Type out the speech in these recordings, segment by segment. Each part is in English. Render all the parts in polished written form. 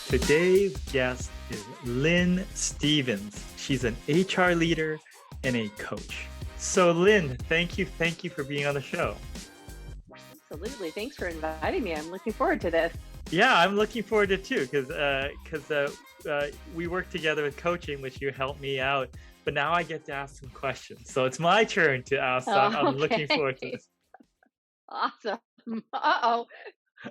Today's guest is Lynn Stevens. She's an HR leader and a coach. So, Lynn, thank you for being on the show. Absolutely. Thanks for inviting me. I'm looking forward to this. Yeah, I'm looking forward to it too because we work together with coaching, which you helped me out. But now I get to ask some questions, so it's my turn to ask. So I'm Oh, looking okay. forward to this. Awesome. Uh-oh.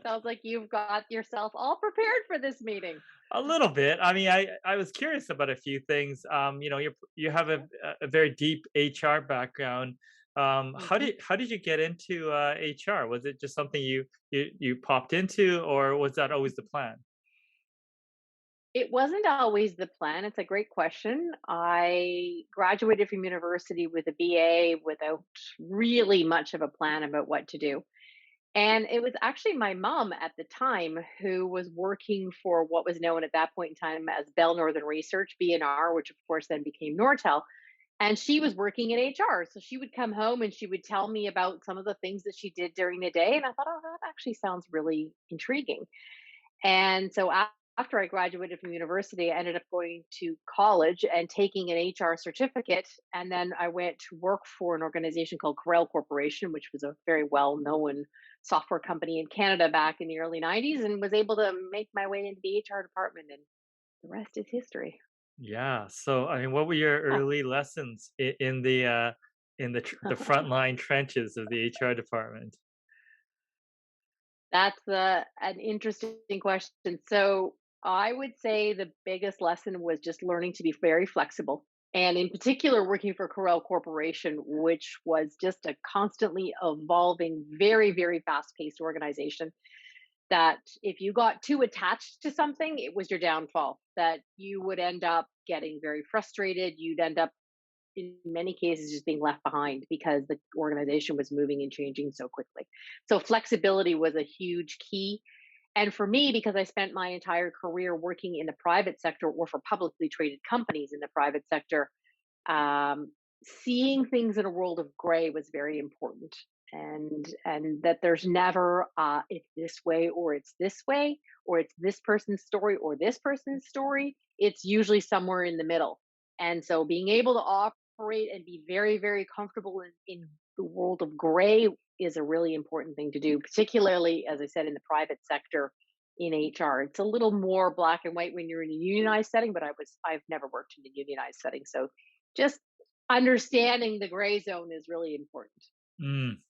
Sounds like you've got yourself all prepared for this meeting. A little bit. I mean, I was curious about a few things. You have a very deep HR background. Mhm. How did you get into HR? Was it just something you popped into, or was that always the plan? It wasn't always the plan. It's a great question. I graduated from university with a BA without really much of a plan about what to do. And it was actually my mom at the time who was working for what was known at that point in time as Bell Northern Research, BNR, which of course then became Nortel. And she was working in HR. So she would come home and she would tell me about some of the things that she did during the day. And I thought, oh, that actually sounds really intriguing. And so after I graduated from university, I ended up going to college and taking an HR certificate. And then I went to work for an organization called Corel Corporation, which was a very well known software company in Canada back in the early 90s, and was able to make my way into the HR department. And the rest is history. Yeah. So, I mean, what were your early lessons in the frontline trenches of the HR department? That's an interesting question. So, I would say the biggest lesson was just learning to be very flexible. And in particular, working for Corel Corporation, which was just a constantly evolving, very, very fast paced organization. That if you got too attached to something, it was your downfall. That you would end up getting very frustrated. You'd end up in many cases just being left behind because the organization was moving and changing so quickly. So flexibility was a huge key. And for me, because I spent my entire career working in the private sector or for publicly traded companies in the private sector, um, seeing things in a world of gray was very important. And that there's never it's this way or it's this way or it's this person's story or this person's story. It's usually somewhere in the middle. And so being able to operate and be very, very comfortable in the world of gray is a really important thing to do, particularly, as I said, in the private sector in HR. It's a little more black and white when you're in a unionized setting, but I've never worked in a unionized setting. So just understanding the gray zone is really important.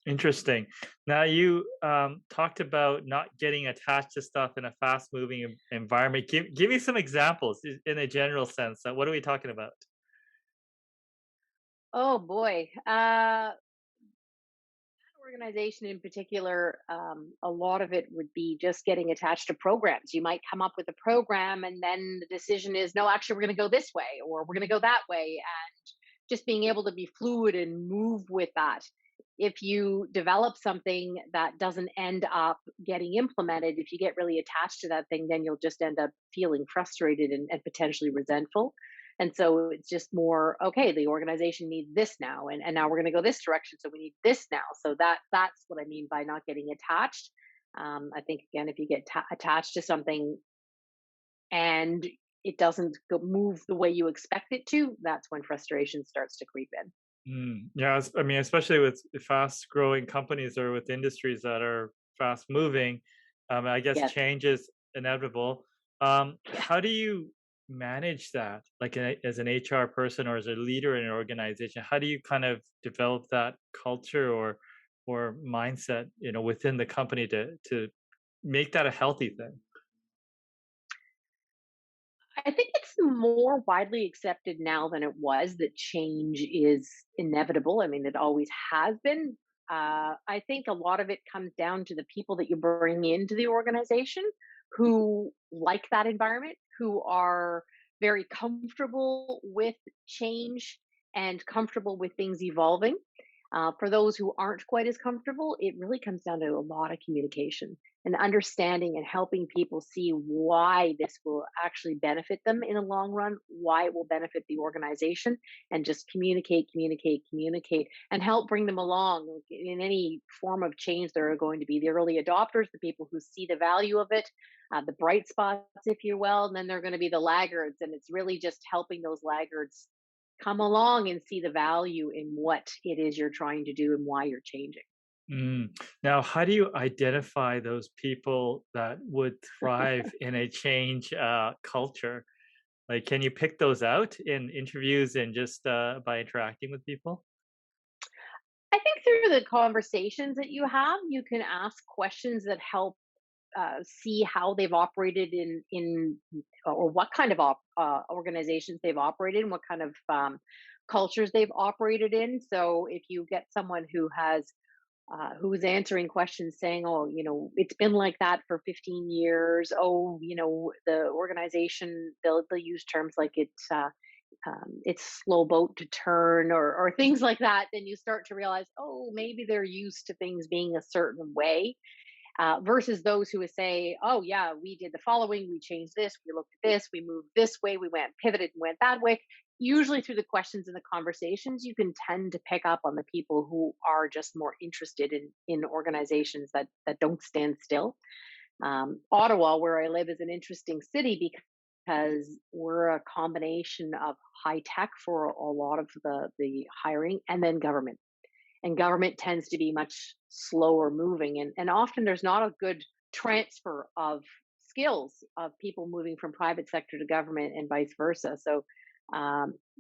Interesting. Now you talked about not getting attached to stuff in a fast-moving environment. Give me some examples in a general sense. What are we talking about? Oh boy. Organization in particular, a lot of it would be just getting attached to programs. You might come up with a program, and then the decision is, no, actually, we're going to go this way, or we're going to go that way. And just being able to be fluid and move with that. If you develop something that doesn't end up getting implemented, if you get really attached to that thing, then you'll just end up feeling frustrated and potentially resentful. And so it's just more, okay, the organization needs this now, and now we're going to go this direction. So we need this now. So that's what I mean by not getting attached. I think again, if you get attached to something and it doesn't move the way you expect it to, that's when frustration starts to creep in. Yeah, I mean, especially with fast-growing companies or with industries that are fast-moving, I guess Yes. change is inevitable. Yeah. How do you manage that, like as an HR person or as a leader in an organization? How do you kind of develop that culture or mindset, within the company to make that a healthy thing? I think it's more widely accepted now than it was that change is inevitable. I mean, it always has been. I think a lot of it comes down to the people that you bring into the organization who like that environment, who are very comfortable with change and comfortable with things evolving. For those who aren't quite as comfortable, it really comes down to a lot of communication and understanding and helping people see why this will actually benefit them in the long run, why it will benefit the organization, and just communicate, communicate, communicate, and help bring them along in any form of change. There are going to be the early adopters, the people who see the value of it, the bright spots, if you will, and then there are going to be the laggards. And it's really just helping those laggards come along and see the value in what it is you're trying to do and why you're changing. Mm. Now, how do you identify those people that would thrive in a change culture? Like, can you pick those out in interviews and just by interacting with people? I think through the conversations that you have, you can ask questions that help see how they've operated in or what kind of organizations they've operated in, what kind of cultures they've operated in. So if you get someone who's answering questions saying, "Oh, it's been like that for 15 years. Oh, the organization they'll use terms like it's slow boat to turn or things like that," then you start to realize, oh, maybe they're used to things being a certain way, versus those who would say, "Oh, yeah, we did the following, we changed this, we looked at this, we moved this way, we went pivoted and went that way." Usually, through the questions and the conversations, you can tend to pick up on the people who are just more interested in organizations that don't stand still. Ottawa, where I live, is an interesting city because we're a combination of high tech for a lot of the hiring, and then government, and government tends to be much slower moving, and often there's not a good transfer of skills of people moving from private sector to government and vice versa. So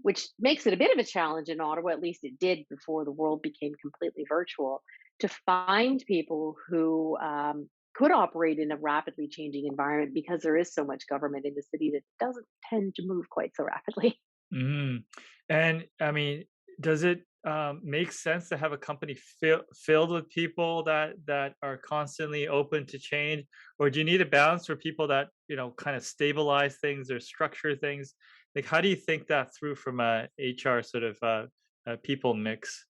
which makes it a bit of a challenge in Ottawa, at least it did before the world became completely virtual, to find people who could operate in a rapidly changing environment, because there is so much government in the city that doesn't tend to move quite so rapidly. Mm. And I mean, does it make sense to have a company filled with people that are constantly open to change, or do you need a balance for people that kind of stabilize things or structure things? Like, how do you think that through from a HR sort of people mix?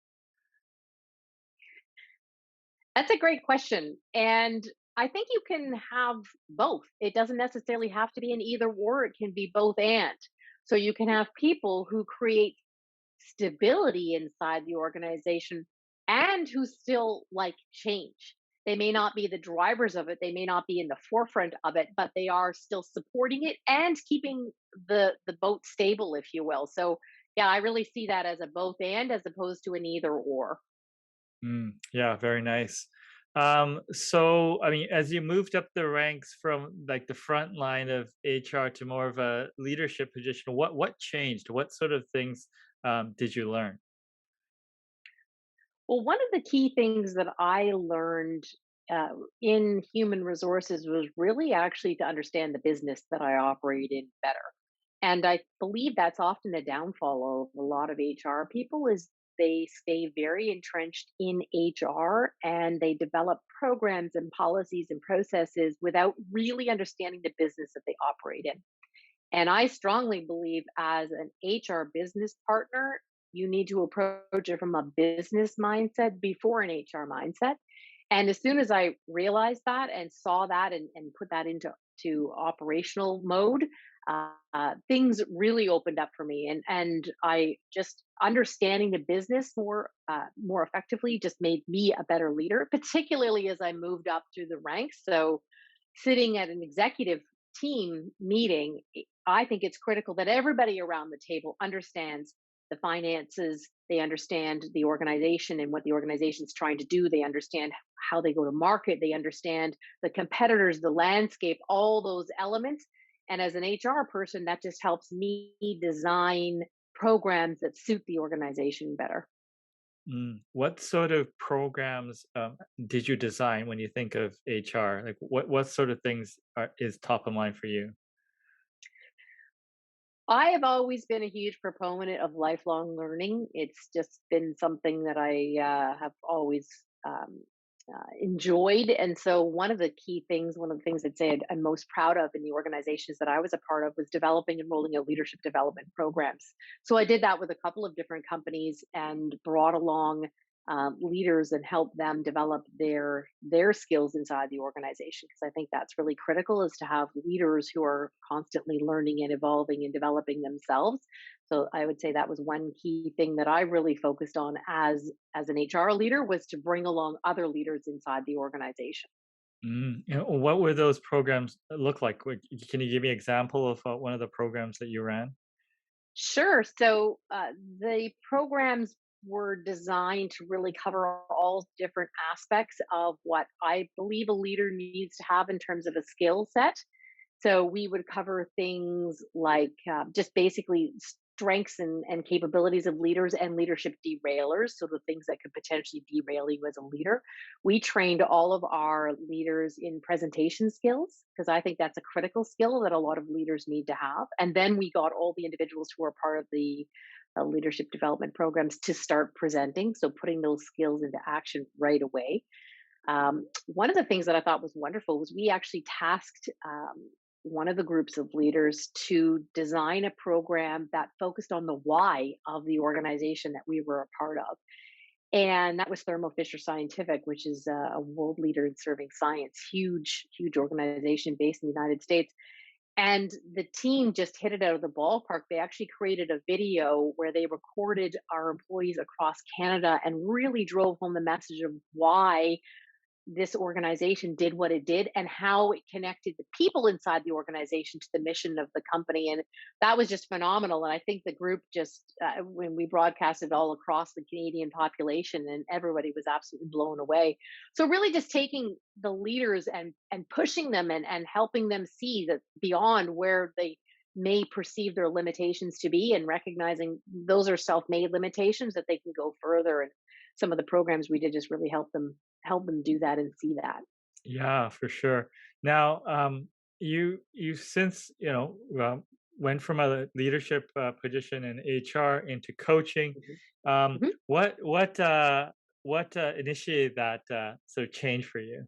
That's a great question. And I think you can have both. It doesn't necessarily have to be an either or, it can be both and. So you can have people who create stability inside the organization and who still like change. They may not be the drivers of it, they may not be in the forefront of it, but they are still supporting it and keeping the boat stable, if you will. So yeah, I really see that as a both and as opposed to an either or. Mm, yeah, very nice. So, I mean, as you moved up the ranks from like the front line of HR to more of a leadership position, what changed? What sort of things did you learn? Well, one of the key things that I learned uh, in human resources was really actually to understand the business that I operate in better. And I believe that's often a downfall of a lot of HR people is they stay very entrenched in HR and they develop programs and policies and processes without really understanding the business that they operate in. And I strongly believe as an HR business partner, you need to approach it from a business mindset before an HR mindset. And as soon as I realized that and saw that and put that into operational mode, things really opened up for me. And I just understanding the business more effectively just made me a better leader, particularly as I moved up through the ranks. So sitting at an executive team meeting, I think it's critical that everybody around the table understands the finances, they understand the organization and what the organization's trying to do, they understand how they go to market, they understand the competitors, the landscape, all those elements. And as an HR person, that just helps me design programs that suit the organization better. Mm. What sort of programs did you design when you think of HR? Like, what sort of things is top of mind for you? I have always been a huge proponent of lifelong learning. It's just been something that I have always enjoyed. And so, one of the things I'd say I'm most proud of in the organizations that I was a part of was developing and rolling out leadership development programs. So, I did that with a couple of different companies and brought along leaders and help them develop their skills inside the organization, because I think that's really critical, is to have leaders who are constantly learning and evolving and developing themselves. So I would say that was one key thing that I really focused on as an HR leader, was to bring along other leaders inside the organization. And what were those programs look like? Can you give me an example of one of the programs that you ran? Sure. So the programs were designed to really cover all different aspects of what I believe a leader needs to have in terms of a skill set. So we would cover things like just basically strengths and capabilities of leaders and leadership derailers. So the things that could potentially derail you as a leader. We trained all of our leaders in presentation skills, because I think that's a critical skill that a lot of leaders need to have. And then we got all the individuals who are part of the leadership development programs to start presenting. So putting those skills into action right away. One of the things that I thought was wonderful was we actually tasked one of the groups of leaders to design a program that focused on the why of the organization that we were a part of. And that was Thermo Fisher Scientific, which is a world leader in serving science, huge organization based in the United States. And the team just hit it out of the ballpark. They actually created a video where they recorded our employees across Canada and really drove home the message of why this organization did what it did and how it connected the people inside the organization to the mission of the company. And that was just phenomenal. And I think the group just, when we broadcasted all across the Canadian population, and everybody was absolutely blown away. So really just taking the leaders and pushing them and helping them see that beyond where they may perceive their limitations to be, and recognizing those are self-made limitations, that they can go further. And some of the programs we did just really help them do that and see that. Yeah, for sure. Now, you since went from a leadership position in HR into coaching. Mhm. Um, Mhm. what initiated that sort of change for you?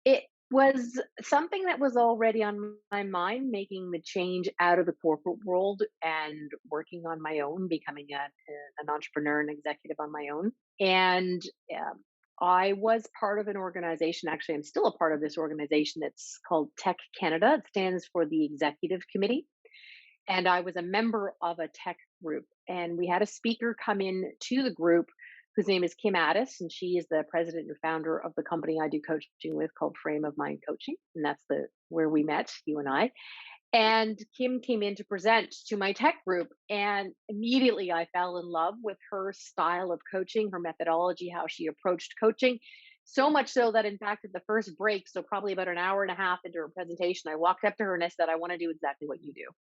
It was something that was already on my mind, making the change out of the corporate world and working on my own, becoming an entrepreneur and executive on my own. And um, I was part of an organization. Actually, I'm still a part of this organization. It's called Tech Canada. It stands for the Executive Committee. And I was a member of a tech group. And we had a speaker come in to the group whose name is Kim Addis, and she is the president and founder of the company I do coaching with called Frame of Mind Coaching, and that's the where we met, you and I. And Kim came in to present to my tech group, and immediately I fell in love with her style of coaching, her methodology, how she approached coaching. So much so that, in fact, at the first break, so probably about an hour and a half into her presentation, I walked up to her and I said, "I want to do exactly what you do."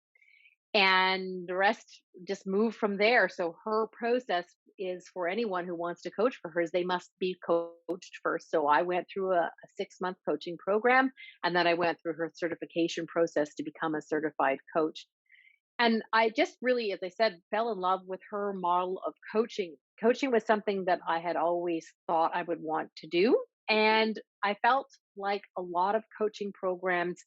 And the rest just move from there. So her process is, for anyone who wants to coach for hers, they must be coached first. So I went through a 6 month coaching program, and then I went through her certification process to become a certified coach. And I just really, as I said, fell in love with her model of coaching. Coaching was something that I had always thought I would want to do. And I felt like a lot of coaching programs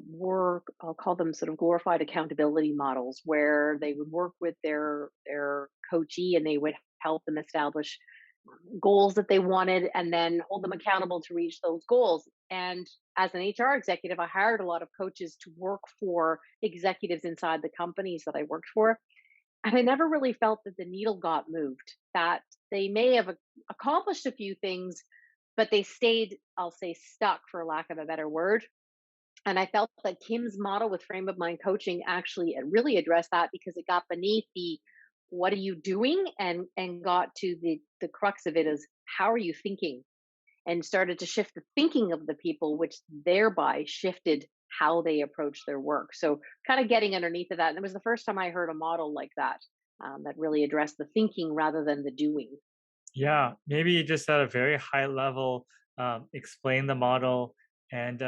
were, I'll call them, sort of glorified accountability models, where they would work with their coachee and they would help them establish goals that they wanted and then hold them accountable to reach those goals. And as an HR executive, I hired a lot of coaches to work for executives inside the companies that I worked for. And I never really felt that the needle got moved, that they may have accomplished a few things, but they stayed, I'll say, stuck, for lack of a better word. And I felt that Kim's model with frame of mind coaching actually really addressed that, because it got beneath the "what are you doing?" and got to the crux of it, is how are you thinking, and started to shift the thinking of the people, which thereby shifted how they approach their work. So kind of getting underneath of that. And it was the first time I heard a model like that, that really addressed the thinking rather than the doing. Yeah, maybe just at a very high level, explain the model and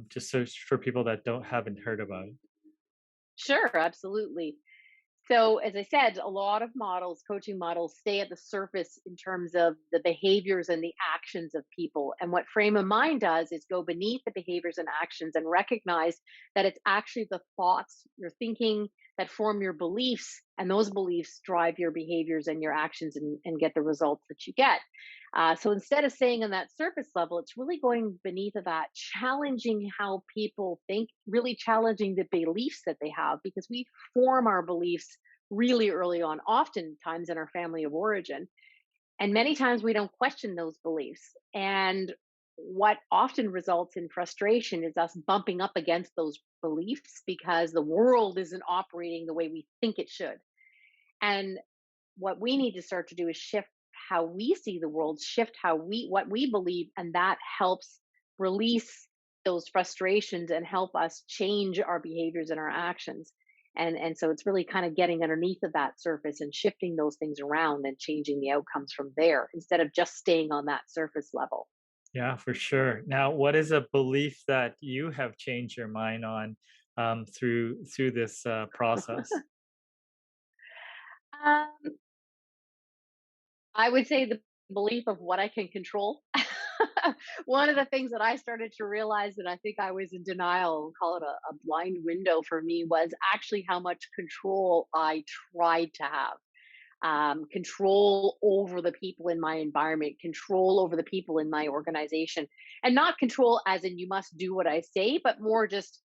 just so for people that don't haven't heard about it. Sure, absolutely. So, as I said, a lot of models, coaching models, stay at the surface in terms of the behaviors and the actions of people. And what frame of mind does is go beneath the behaviors and actions and recognize that it's actually the thoughts, your thinking that form your beliefs, and those beliefs drive your behaviors and your actions and get the results that you get. So instead of staying on that surface level, it's really going beneath of that, challenging how people think, really challenging the beliefs that they have, because we form our beliefs really early on, oftentimes in our family of origin. And many times we don't question those beliefs. And what often results in frustration is us bumping up against those beliefs because the world isn't operating the way we think it should. And what we need to start to do is shift how we see the world, shift how we what we believe, and that helps release those frustrations and help us change our behaviors and our actions. And so it's really kind of getting underneath of that surface and shifting those things around and changing the outcomes from there instead of just staying on that surface level. Yeah, for sure. Now, what is a belief that you have changed your mind on through this process? Um, I would say the belief of what I can control. One of the things that I started to realize that I think I was in denial, call it a blind window for me, was actually how much control I tried to have. Control over the people in my environment, control over the people in my organization, and not control as in you must do what I say, but more just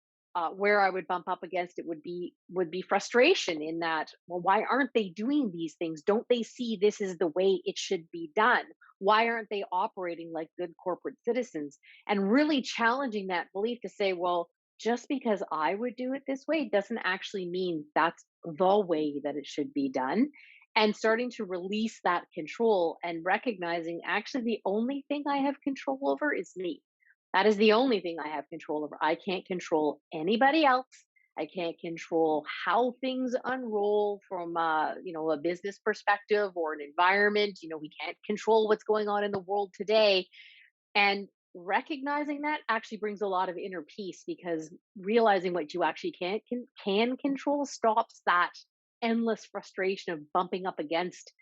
where I would bump up against it would be frustration in that. Well, why aren't they doing these things? Don't they see this is the way it should be done? Why aren't they operating like good corporate citizens? And really challenging that belief to say, well, just because I would do it this way doesn't actually mean that's the way that it should be done, and starting to release that control and recognizing actually the only thing I have control over is me. That is the only thing I have control over. I can't control anybody else. I can't control how things unroll from a business perspective or an environment. We can't control what's going on in the world today. And recognizing that actually brings a lot of inner peace, because realizing what you actually can control stops that endless frustration of bumping up against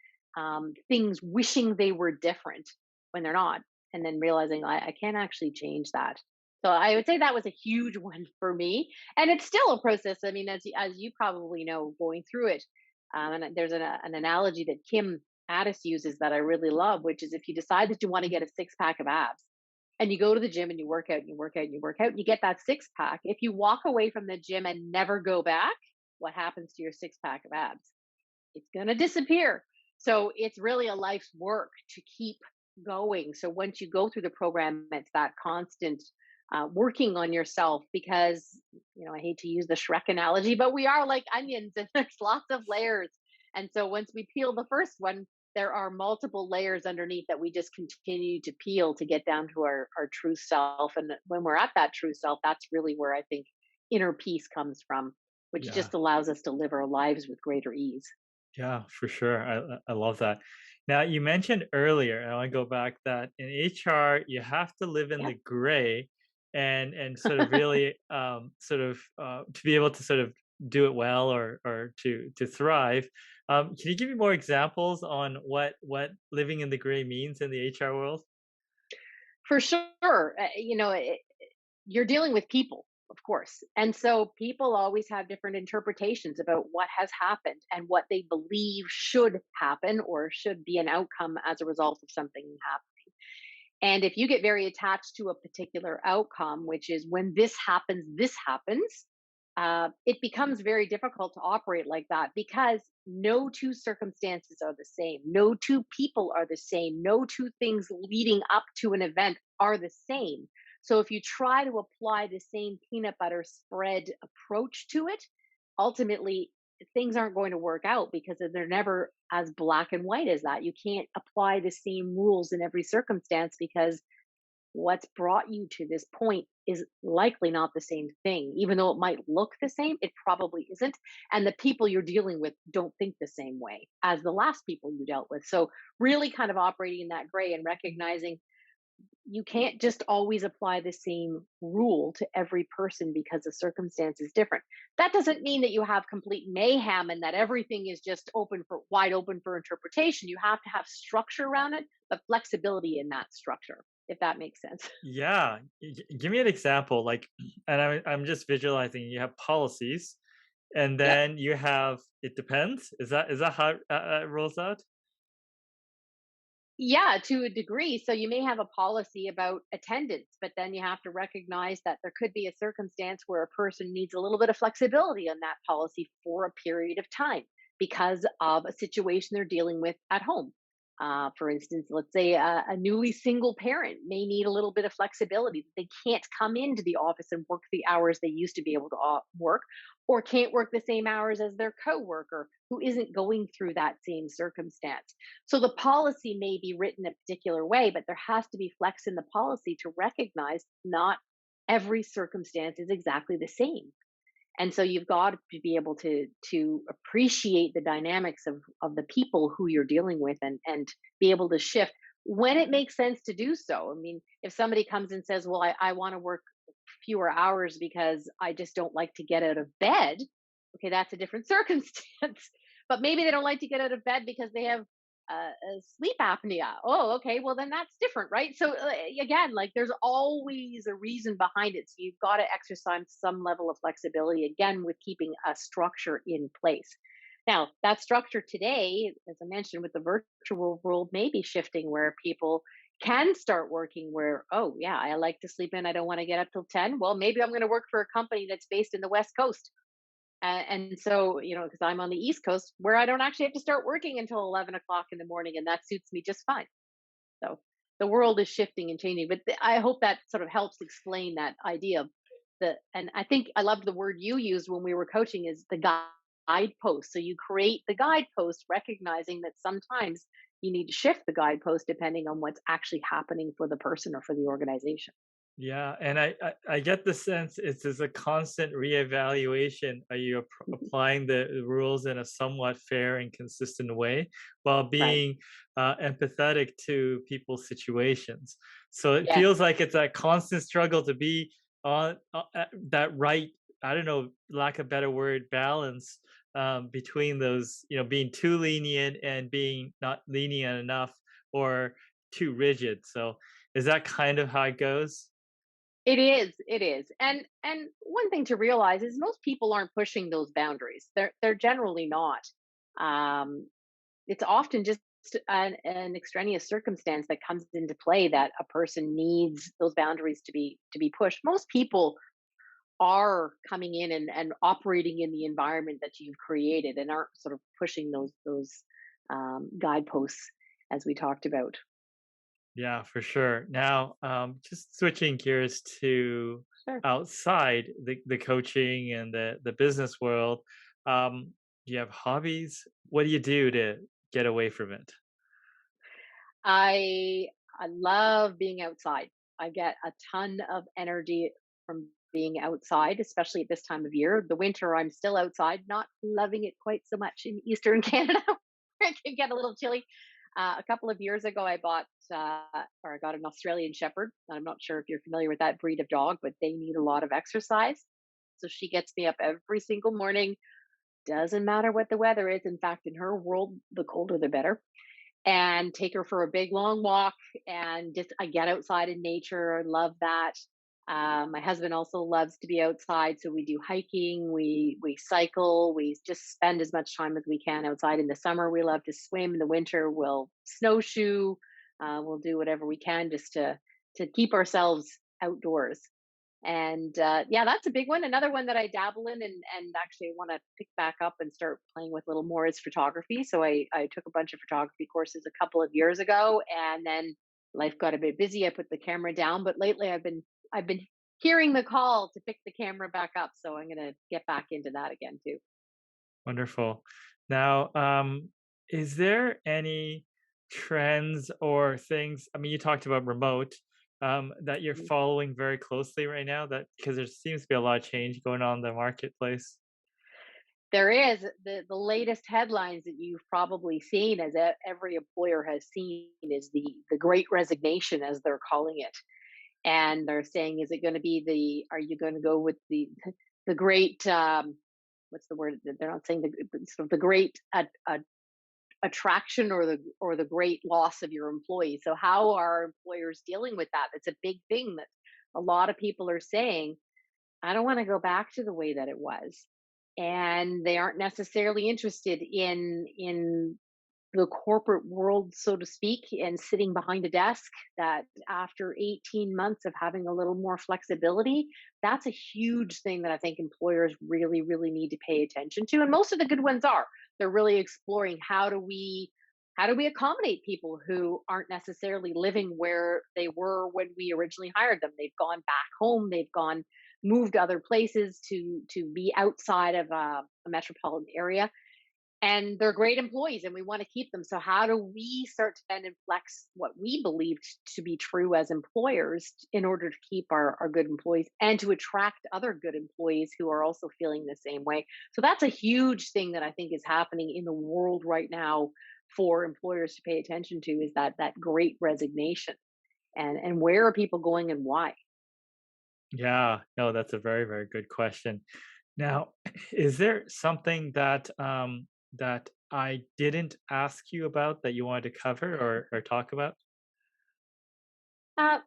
things, wishing they were different when they're not, and then realizing I can't actually change that. So I would say that was a huge one for me, and it's still a process. I mean, as you probably know, going through it. And there's an analogy that Kim Addis uses that I really love, which is if you decide that you want to get a six pack of abs, and you go to the gym and you work out and you work out and you work out and you get that six pack. If you walk away from the gym and never go back, what happens to your six pack of abs? It's going to disappear. So it's really a life's work to keep going. So once you go through the program, it's that constant working on yourself, because, I hate to use the Shrek analogy, but we are like onions and there's lots of layers. And so once we peel the first one, there are multiple layers underneath that we just continue to peel to get down to our true self. And when we're at that true self, that's really where I think inner peace comes from, which Yeah, just allows us to live our lives with greater ease. yeah, for sure. I love that. Now, you mentioned earlier, and I want to go back that in HR you have to live in Yeah. the gray, and sort of really to be able to sort of do it well, or to thrive. Can you give me more examples on what living in the gray means in the HR world? For sure. You're dealing with people, of course. And so people always have different interpretations about what has happened and what they believe should happen or should be an outcome as a result of something happening. And if you get very attached to a particular outcome, which is when this happens, it becomes very difficult to operate like that, because no two circumstances are the same. No two people are the same. No two things leading up to an event are the same. So if you try to apply the same peanut butter spread approach to it, ultimately things aren't going to work out because they're never as black and white as that. You can't apply the same rules in every circumstance, because what's brought you to this point is likely not the same thing. Even though it might look the same, it probably isn't. And the people you're dealing with don't think the same way as the last people you dealt with. So, really kind of operating in that gray and recognizing you can't just always apply the same rule to every person because the circumstance is different. That doesn't mean that you have complete mayhem and that everything is just wide open for interpretation. You have to have structure around it, but flexibility in that structure, if that makes sense. Yeah, give me an example, like, and I'm just visualizing. You have policies, and Yep. then you have it depends. Is that how it rolls out? Yeah, to a degree. So you may have a policy about attendance, but then you have to recognize that there could be a circumstance where a person needs a little bit of flexibility on that policy for a period of time because of a situation they're dealing with at home. For instance, let's say a newly single parent may need a little bit of flexibility. They can't come into the office and work the hours they used to be able to work, or can't work the same hours as their coworker who isn't going through that same circumstance. So the policy may be written a particular way, but there has to be flex in the policy to recognize not every circumstance is exactly the same. And so you've got to be able to appreciate the dynamics of the people who you're dealing with, and be able to shift when it makes sense to do so. I mean, if somebody comes and says, well, I want to work fewer hours because I just don't like to get out of bed. Okay, that's a different circumstance. But maybe they don't like to get out of bed because they have sleep apnea. Oh, okay. Well, then that's different, right? So again, like there's always a reason behind it. So you've got to exercise some level of flexibility again with keeping a structure in place. Now, that structure today, as I mentioned, with the virtual world, may be shifting where people can start working where, oh, yeah, I like to sleep in. I don't want to get up till 10. Well, maybe I'm going to work for a company that's based in the West Coast, and so, because I'm on the East Coast where I don't actually have to start working until 11 o'clock in the morning, and that suits me just fine. So the world is shifting and changing. But I hope that sort of helps explain that idea of and I think I loved the word you used when we were coaching is the guidepost. So you create the guidepost, recognizing that sometimes you need to shift the guidepost depending on what's actually happening for the person or for the organization. Yeah, and I get the sense it's a constant reevaluation. Are you Mhm. applying the rules in a somewhat fair and consistent way while Right. being empathetic to people's situations? So it Yes. feels like it's a constant struggle to be on that right. I don't know, lack of better word, balance between those. Being too lenient and being not lenient enough, or too rigid. So is that kind of how it goes? It is. And one thing to realize is most people aren't pushing those boundaries. They're generally not. Um, it's often just an extraneous circumstance that comes into play that a person needs those boundaries to be pushed. Most people are coming in and operating in the environment that you've created and aren't sort of pushing those guideposts as we talked about. Yeah, for sure. Now, just switching gears to Sure. outside the coaching and the business world, do you have hobbies? What do you do to get away from it? I I love being outside. I get a ton of energy from being outside, especially at this time of year. The winter, I'm still outside, not loving it quite so much in Eastern Canada, where it can get a little chilly. A couple of years ago, I got an Australian Shepherd. I'm not sure if you're familiar with that breed of dog, but they need a lot of exercise. So she gets me up every single morning. Doesn't matter what the weather is. In fact, in her world, the colder the better, and take her for a big long walk, and just I get outside in nature. I love that. My husband also loves to be outside, so we do hiking, we cycle, we just spend as much time as we can outside. In the summer, we love to swim. In the winter, we'll snowshoe. We'll do whatever we can just to keep ourselves outdoors. And yeah, that's a big one. Another one that I dabble in and actually want to pick back up and start playing with a little more is photography. So I took a bunch of photography courses a couple of years ago, and then life got a bit busy. I put the camera down, but lately I've been hearing the call to pick the camera back up. So I'm gonna get back into that again too. Wonderful. Now, is there any trends or things? I mean, you talked about remote, that you're Mhm. following very closely right now. That because there seems to be a lot of change going on in the marketplace. There is the latest headlines that you've probably seen, as every employer has seen, is the Great Resignation, as they're calling it, and they're saying, is it going to be the? Are you going to go with the great? What's the word? They're not saying sort of the great attraction or the great loss of your employees. So how are employers dealing with that? It's a big thing that a lot of people are saying, I don't want to go back to the way that it was. And they aren't necessarily interested in the corporate world, so to speak, and sitting behind a desk. That after 18 months of having a little more flexibility, that's a huge thing that I think employers really, really need to pay attention to. And most of the good ones are. They're really exploring how do we accommodate people who aren't necessarily living where they were when we originally hired them. They've gone back home, they've gone moved other places to be outside of a metropolitan area, and they're great employees and we want to keep them. So how do we start to then inflex what we believed to be true as employers in order to keep our good employees and to attract other good employees who are also feeling the same way? So that's a huge thing that I think is happening in the world right now for employers to pay attention to, is that great resignation, and where are people going and why? Yeah, no, that's a very, very good question. Now, is there something that that I didn't ask you about that you wanted to cover or talk about? Uh,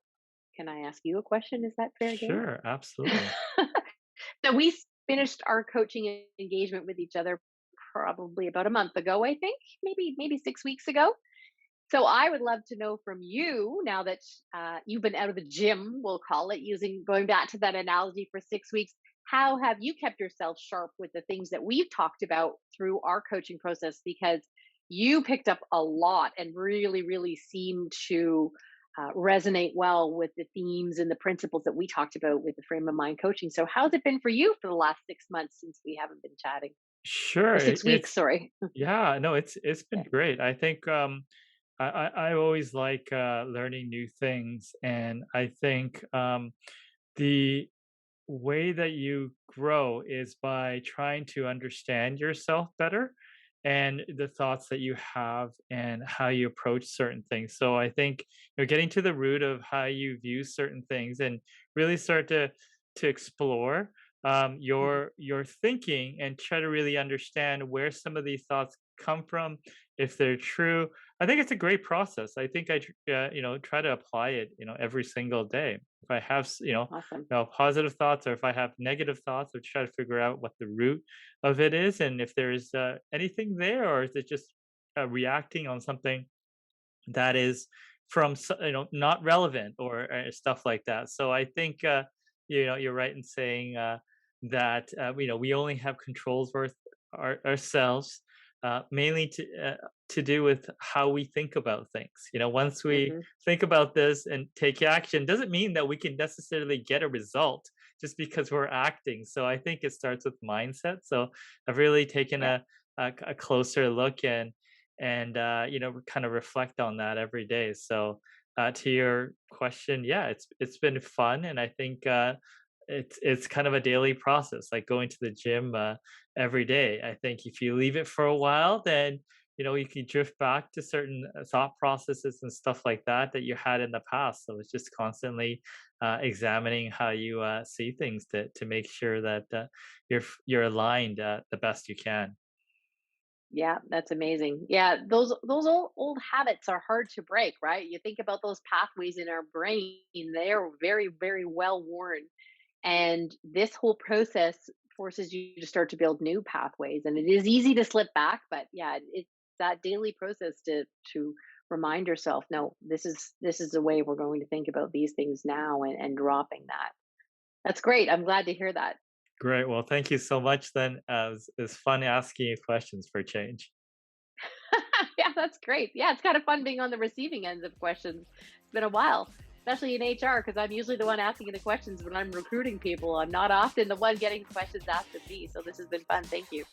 can I ask you a question? Is that fair game? Sure, absolutely. So finished our coaching engagement with each other probably about a month ago, I think, maybe 6 weeks ago. So I would love to know from you, now that you've been out of the gym, we'll call it, using going back to that analogy for 6 weeks. How have you kept yourself sharp with the things that we've talked about through our coaching process? Because you picked up a lot and really, really seemed to resonate well with the themes and the principles that we talked about with the frame of mind coaching. So, how's it been for you for the last 6 months since we haven't been chatting? Sure, Or 6 weeks, it's sorry. yeah, no, it's been Yeah. great. I think I always like learning new things, and I think the way that you grow is by trying to understand yourself better and the thoughts that you have and how you approach certain things. So I think you're getting to the root of how you view certain things and really start to explore Mhm. your thinking and try to really understand where some of these thoughts come from, if they're true. I think it's a great process. I think try to apply it every single day. If I have Awesome. positive thoughts, or if I have negative thoughts, or try to figure out what the root of it is, and if there's anything there, or is it just reacting on something that is from not relevant, or stuff like that. So I think you're right in saying that we only have controls worth ourselves, mainly to do with how we think about things. Once we Hmm. think about this and take action, doesn't mean that we can necessarily get a result just because we're acting. So I think it starts with mindset. So I've really taken Yeah. a closer look and kind of reflect on that every day. So to your question, yeah, it's been fun, and I think it's kind of a daily process, like going to the gym every day. I think if you leave it for a while, then you can drift back to certain thought processes and stuff like that that you had in the past. So it's just constantly examining how you see things to make sure that you're aligned the best you can. Yeah, that's amazing. Yeah, those old habits are hard to break, right? You think about those pathways in our brain, they are very, very well worn. And this whole process forces you to start to build new pathways. And it is easy to slip back, but yeah, it's that daily process to remind yourself, no, this is the way we're going to think about these things now, and dropping that. That's great. I'm glad to hear that. Great. Well, thank you so much. Then it's fun asking you questions for change. Yeah, that's great. Yeah, it's kind of fun being on the receiving ends of questions. It's been a while, especially in HR, because I'm usually the one asking the questions when I'm recruiting people. I'm not often the one getting questions asked of me. So this has been fun. Thank you.